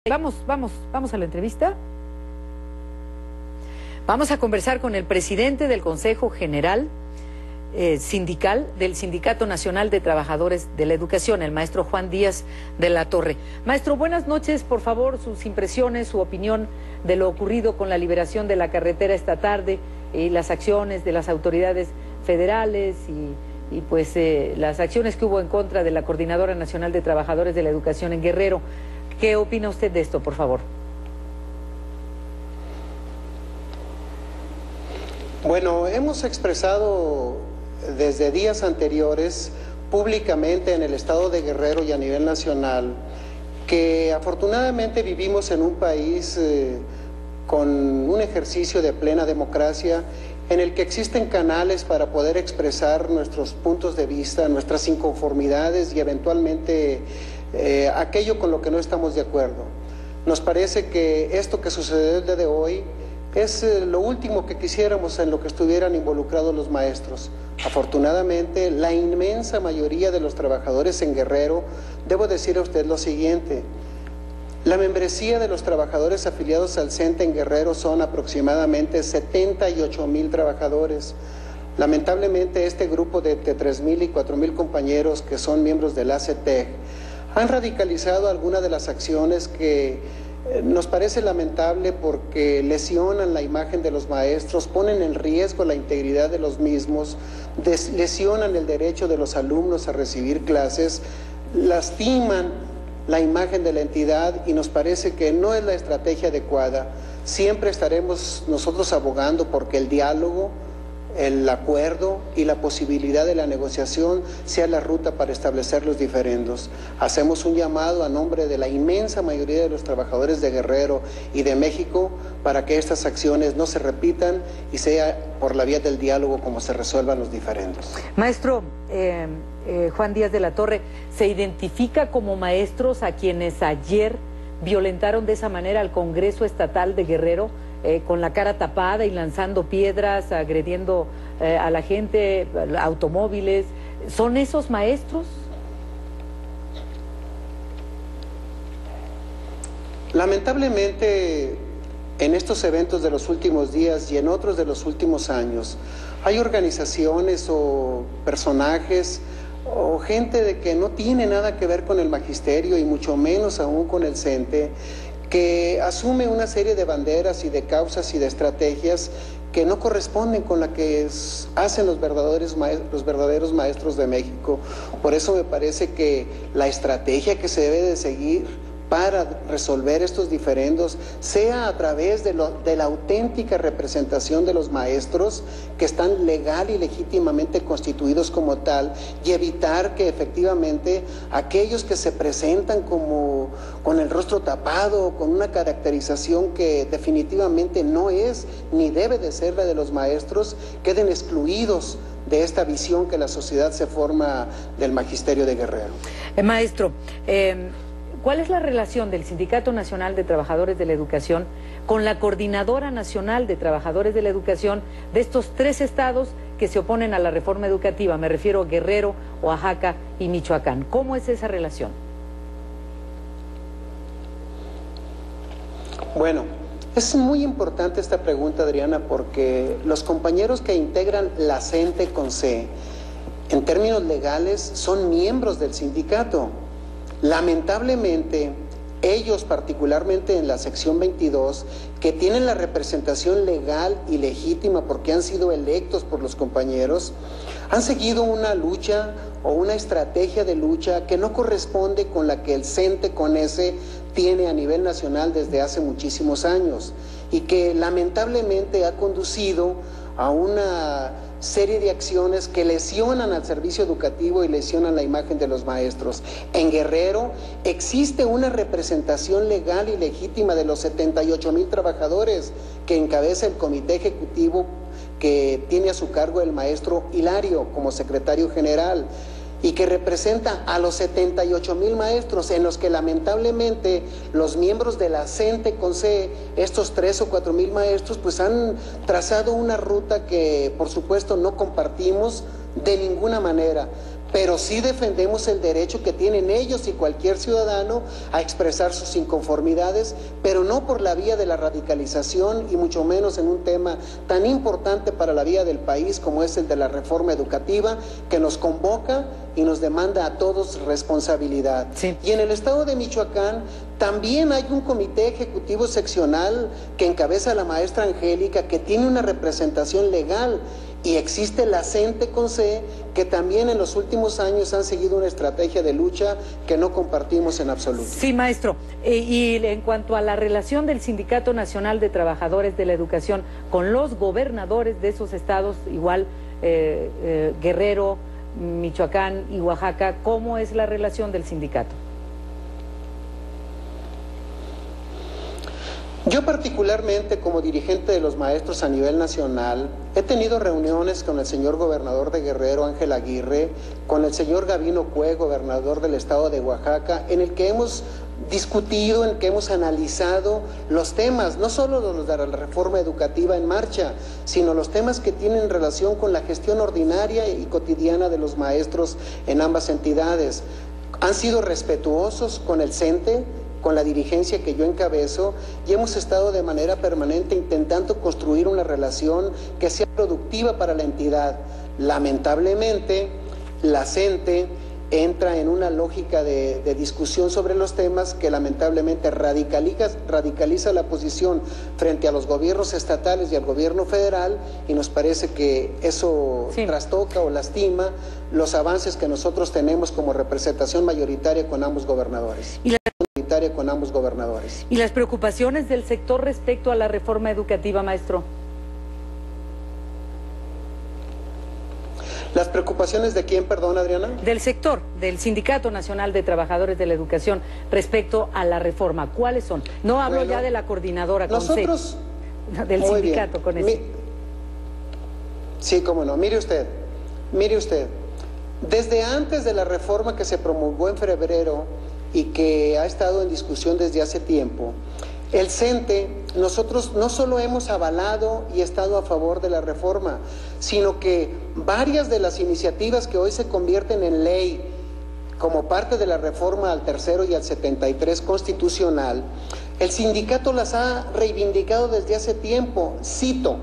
Vamos a la entrevista. Vamos a conversar con el presidente del Consejo General Sindical del Sindicato Nacional de Trabajadores de la Educación, el maestro Juan Díaz de la Torre. Maestro, buenas noches, por favor, sus impresiones, su opinión de lo ocurrido con la liberación de la carretera esta tarde y las acciones de las autoridades federales y pues las acciones que hubo en contra de la Coordinadora Nacional de Trabajadores de la Educación en Guerrero. ¿Qué opina usted de esto, por favor? Bueno, hemos expresado desde días anteriores públicamente en el estado de Guerrero y a nivel nacional que afortunadamente vivimos en un país con un ejercicio de plena democracia en el que existen canales para poder expresar nuestros puntos de vista, nuestras inconformidades y eventualmente aquello con lo que no estamos de acuerdo. Nos parece que esto que sucedió el día de hoy es lo último que quisiéramos en lo que estuvieran involucrados los maestros. Afortunadamente, la inmensa mayoría de los trabajadores en Guerrero, debo decir a usted lo siguiente: la membresía de los trabajadores afiliados al CENTE en Guerrero son aproximadamente 78,000 trabajadores. Lamentablemente, este grupo de 3,000 y 4,000 compañeros que son miembros del ACTEC han radicalizado algunas de las acciones que nos parece lamentable porque lesionan la imagen de los maestros, ponen en riesgo la integridad de los mismos, lesionan el derecho de los alumnos a recibir clases, lastiman la imagen de la entidad y nos parece que no es la estrategia adecuada. Siempre estaremos nosotros abogando porque el diálogo, el acuerdo y la posibilidad de la negociación sea la ruta para establecer los diferendos. Hacemos un llamado a nombre de la inmensa mayoría de los trabajadores de Guerrero y de México para que estas acciones no se repitan y sea por la vía del diálogo como se resuelvan los diferendos. Maestro Juan Díaz de la Torre, ¿se identifica como maestros a quienes ayer violentaron de esa manera al Congreso Estatal de Guerrero? Con la cara tapada y lanzando piedras, agrediendo a la gente, automóviles. ¿Son esos maestros? Lamentablemente, en estos eventos de los últimos días y en otros de los últimos años, hay organizaciones o personajes o gente de que no tiene nada que ver con el magisterio y mucho menos aún con el CENTE, que asume una serie de banderas y de causas y de estrategias que no corresponden con la que hacen los verdaderos maestros de México. Por eso me parece que la estrategia que se debe de seguir para resolver estos diferendos sea a través de la auténtica representación de los maestros que están legal y legítimamente constituidos como tal, y evitar que efectivamente aquellos que se presentan como con el rostro tapado, con una caracterización que definitivamente no es ni debe de ser la de los maestros, queden excluidos de esta visión que la sociedad se forma del magisterio de Guerrero. Maestro, ¿cuál es la relación del Sindicato Nacional de Trabajadores de la Educación con la Coordinadora Nacional de Trabajadores de la Educación de estos 3 estados que se oponen a la reforma educativa? Me refiero a Guerrero, Oaxaca y Michoacán. ¿Cómo es esa relación? Bueno, es muy importante esta pregunta, Adriana, porque los compañeros que integran la CENTE con C, en términos legales, son miembros del sindicato. Lamentablemente, ellos particularmente en la sección 22, que tienen la representación legal y legítima porque han sido electos por los compañeros, han seguido una lucha o una estrategia de lucha que no corresponde con la que el CENTE con S tiene a nivel nacional desde hace muchísimos años y que lamentablemente ha conducido a una serie de acciones que lesionan al servicio educativo y lesionan la imagen de los maestros. En Guerrero existe una representación legal y legítima de los 78,000 trabajadores que encabeza el comité ejecutivo que tiene a su cargo el maestro Hilario como secretario general y que representa a los 78,000 maestros, en los que lamentablemente los miembros de la CENTE con C, estos 3 o 4,000 maestros, pues han trazado una ruta que por supuesto no compartimos de ninguna manera. pero sí defendemos el derecho que tienen ellos y cualquier ciudadano a expresar sus inconformidades, pero no por la vía de la radicalización y mucho menos en un tema tan importante para la vida del país como es el de la reforma educativa, que nos convoca y nos demanda a todos responsabilidad. Sí. Y en el estado de Michoacán también hay un comité ejecutivo seccional que encabeza la maestra Angélica, que tiene una representación legal, y existe la CENTE con C, que también en los últimos años han seguido una estrategia de lucha que no compartimos en absoluto. Sí, maestro. Y en cuanto a la relación del Sindicato Nacional de Trabajadores de la Educación con los gobernadores de esos estados, igual Guerrero, Michoacán y Oaxaca, ¿cómo es la relación del sindicato? Yo particularmente, como dirigente de los maestros a nivel nacional, he tenido reuniones con el señor gobernador de Guerrero, Ángel Aguirre, con el señor Gabino Cue, gobernador del estado de Oaxaca, en el que hemos discutido, en que hemos analizado los temas, no solo los de la reforma educativa en marcha, sino los temas que tienen relación con la gestión ordinaria y cotidiana de los maestros en ambas entidades. Han sido respetuosos con el CENTE, con la dirigencia que yo encabezo, y hemos estado de manera permanente intentando construir una relación que sea productiva para la entidad. Lamentablemente, la CENTE entra en una lógica de discusión sobre los temas que lamentablemente radicaliza la posición frente a los gobiernos estatales y al gobierno federal, y nos parece que eso trastoca o lastima los avances que nosotros tenemos como representación mayoritaria con ambos gobernadores. ¿Y las preocupaciones del sector respecto a la reforma educativa, maestro? ¿Las preocupaciones de quién, perdón, Adriana? Del sector, del Sindicato Nacional de Trabajadores de la Educación respecto a la reforma. ¿Cuáles son? No hablo ya de la coordinadora con nosotros, del sindicato con ese. Sí, cómo no. Mire usted, desde antes de la reforma que se promulgó en febrero y que ha estado en discusión desde hace tiempo, el CENTE, nosotros no solo hemos avalado y estado a favor de la reforma, sino que varias de las iniciativas que hoy se convierten en ley como parte de la reforma al tercero y al 73 constitucional, el sindicato las ha reivindicado desde hace tiempo. Cito,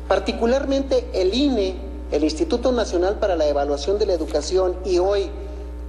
particularmente el INE, el Instituto Nacional para la Evaluación de la Educación, y hoy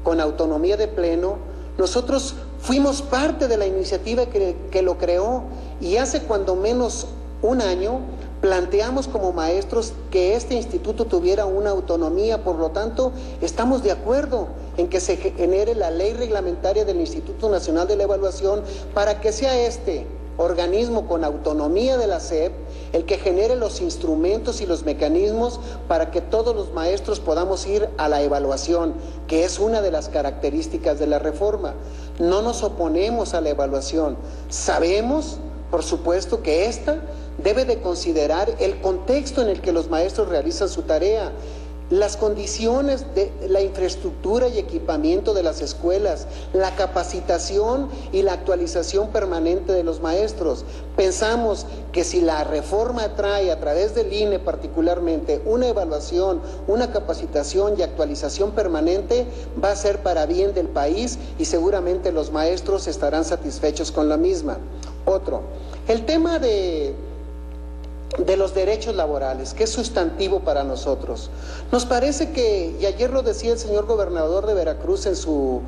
con autonomía de pleno, nosotros fuimos parte de la iniciativa que lo creó, y hace cuando menos un año planteamos como maestros que este instituto tuviera una autonomía. Por lo tanto, estamos de acuerdo en que se genere la ley reglamentaria del Instituto Nacional de la Evaluación para que sea este organismo con autonomía de la SEP el que genere los instrumentos y los mecanismos para que todos los maestros podamos ir a la evaluación, que es una de las características de la reforma. No nos oponemos a la evaluación. Sabemos, por supuesto, que esta debe de considerar el contexto en el que los maestros realizan su tarea, las condiciones de la infraestructura y equipamiento de las escuelas, la capacitación y la actualización permanente de los maestros. Pensamos que si la reforma trae a través del INE particularmente una evaluación, una capacitación y actualización permanente, va a ser para bien del país y seguramente los maestros estarán satisfechos con la misma. Otro, el tema de los derechos laborales, que es sustantivo para nosotros. Nos parece que, y ayer lo decía el señor gobernador de Veracruz en su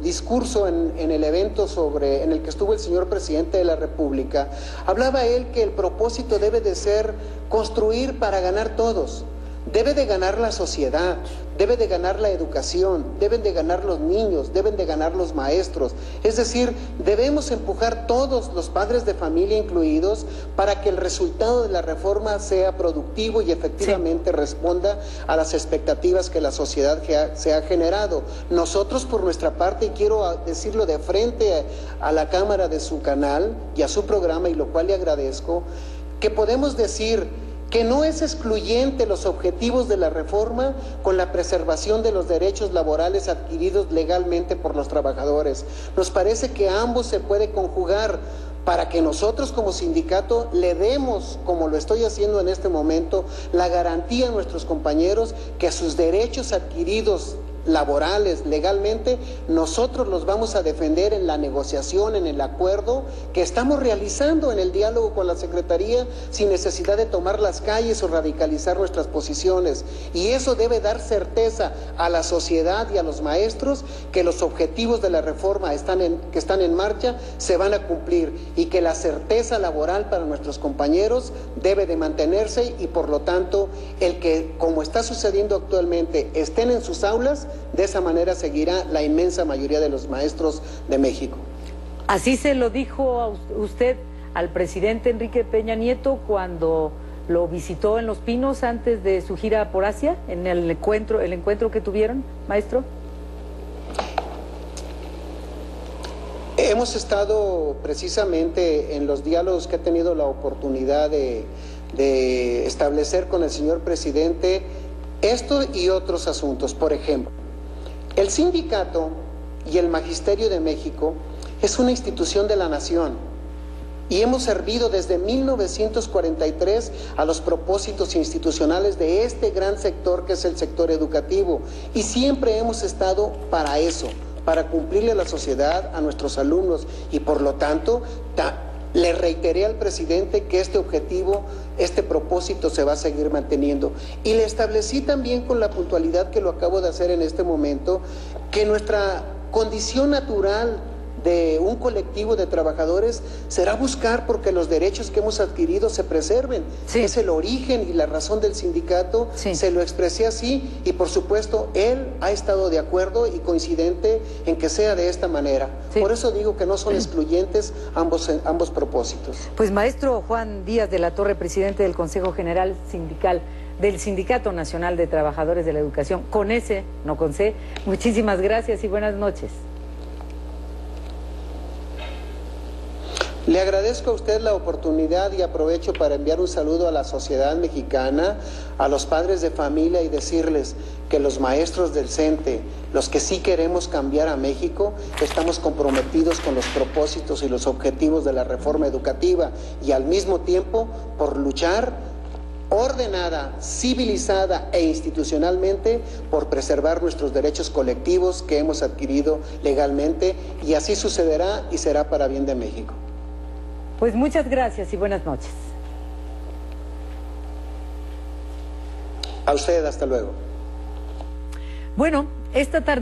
discurso en el evento en el que estuvo el señor presidente de la República, hablaba él que el propósito debe de ser construir para ganar todos. Debe de ganar la sociedad, debe de ganar la educación, deben de ganar los niños, deben de ganar los maestros. Es decir, debemos empujar todos, los padres de familia incluidos, para que el resultado de la reforma sea productivo y efectivamente responda a las expectativas que la sociedad se ha generado. Nosotros, por nuestra parte, y quiero decirlo de frente a la cámara de su canal y a su programa, y lo cual le agradezco, que podemos decir que no es excluyente los objetivos de la reforma con la preservación de los derechos laborales adquiridos legalmente por los trabajadores. Nos parece que ambos se puede conjugar. para que nosotros como sindicato le demos, como lo estoy haciendo en este momento, la garantía a nuestros compañeros que sus derechos adquiridos laborales, legalmente, nosotros los vamos a defender en la negociación, en el acuerdo que estamos realizando en el diálogo con la Secretaría, sin necesidad de tomar las calles o radicalizar nuestras posiciones. Y eso debe dar certeza a la sociedad y a los maestros que los objetivos de la reforma que están en marcha se van a cumplir, y que la certeza laboral para nuestros compañeros debe de mantenerse, y por lo tanto el que, como está sucediendo actualmente, estén en sus aulas, de esa manera seguirá la inmensa mayoría de los maestros de México. Así se lo dijo a usted al presidente Enrique Peña Nieto cuando lo visitó en Los Pinos antes de su gira por Asia, en el encuentro que tuvieron, maestro. Hemos estado precisamente en los diálogos que he tenido la oportunidad de establecer con el señor presidente esto y otros asuntos. Por ejemplo, el sindicato y el Magisterio de México es una institución de la nación y hemos servido desde 1943 a los propósitos institucionales de este gran sector que es el sector educativo, y siempre hemos estado para eso, para cumplirle a la sociedad, a nuestros alumnos, y por lo tanto le reiteré al presidente que este objetivo, este propósito se va a seguir manteniendo, y le establecí también con la puntualidad que lo acabo de hacer en este momento, que nuestra condición natural de un colectivo de trabajadores será buscar porque los derechos que hemos adquirido se preserven. Sí. Es el origen y la razón del sindicato. Sí. Se lo expresé así, y por supuesto él ha estado de acuerdo y coincidente en que sea de esta manera. Sí. Por eso digo que no son excluyentes ambos propósitos. Pues maestro Juan Díaz de la Torre, presidente del Consejo General Sindical del Sindicato Nacional de Trabajadores de la Educación, con S, no con C, muchísimas gracias y buenas noches. Le agradezco a usted la oportunidad y aprovecho para enviar un saludo a la sociedad mexicana, a los padres de familia, y decirles que los maestros del CENTE, los que sí queremos cambiar a México, estamos comprometidos con los propósitos y los objetivos de la reforma educativa, y al mismo tiempo por luchar ordenada, civilizada e institucionalmente por preservar nuestros derechos colectivos que hemos adquirido legalmente, y así sucederá y será para bien de México. Pues muchas gracias y buenas noches. A usted, hasta luego. Bueno, esta tarde